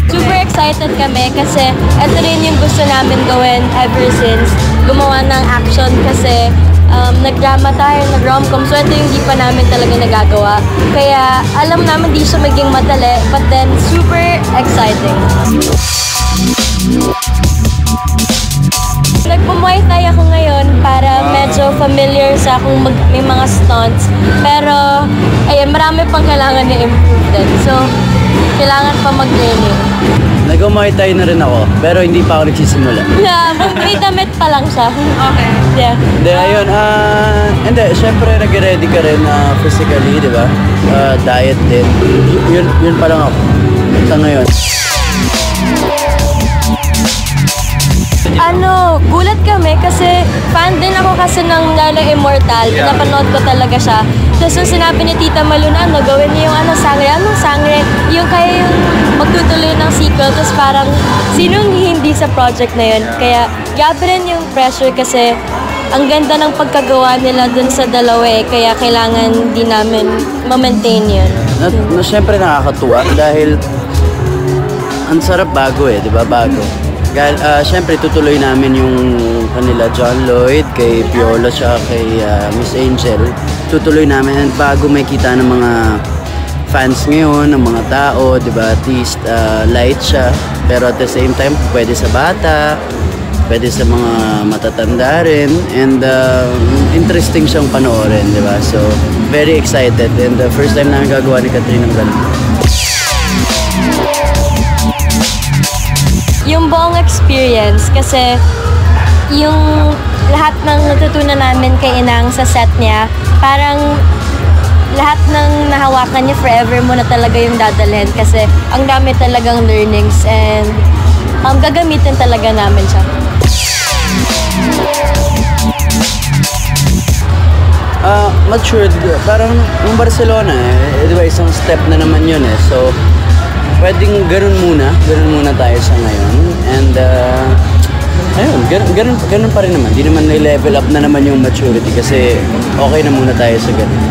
Super excited kami kasi ito rin yung gusto namin gawin ever since gumawa ng action kasi nag-drama tayo, nag-romcom, so ito yung hindi pa namin talaga nagagawa. Kaya alam namin di siya maging madali, but then super exciting. Nagpo-muay thai ako ngayon para medyo familiar sa akong may mga stunts. Pero, ayun, marami pang kailangan i-improve din. So, kailangan pa mag-training. Nag-muay thai na rin ako, pero hindi pa ako nagsisimula. Yeah, may damit pa lang siya. Okay. Yeah. Hindi, ayun, hindi, syempre nag-ready ka rin physically, di ba? Diet din. Yun pa lang ako sa ngayon. Gulat kami kasi fan din ako kasi ng Lalo Immortal. Pinapanood ko talaga siya. Tapos nung sinabi ni Tita Malu na gawin niyo yung sangre. Anong sangre? Yung kaya yung magtutuloy ng sequel. Tapos parang sinong hindi sa project na yun. Kaya grabe rin yung pressure kasi ang ganda ng pagkagawa nila dun sa dalawa kaya kailangan din namin ma-maintain yun. Siyempre nakakatuwa dahil ang sarap bago di ba? Bago. Siyempre tutuloy namin yung kanila John Lloyd, kay Piolo, siya kay Miss Angel. Tutuloy namin and bago may kita ng mga fans ngayon, ng mga tao, di ba? At least light siya. Pero at the same time, pwede sa bata, pwede sa mga matatanda rin. And interesting siyang panoorin, di ba? So, very excited. And the first time namin gagawa ni Catherine ng ganun. Yung buong experience kasi yung lahat ng natutunan namin kay Inang sa set niya, parang lahat ng nahawakan niya forever mo na talaga yung dadalhin kasi ang dami talagang learnings and gagamitin talaga namin siya. Matured, parang yung Barcelona di ba isang step na naman yun so pwedeng ganun muna tayo sa ngayon. And ayun, ganun pa rin naman. Di naman na-level up na naman yung maturity kasi okay na muna tayo sa ganun.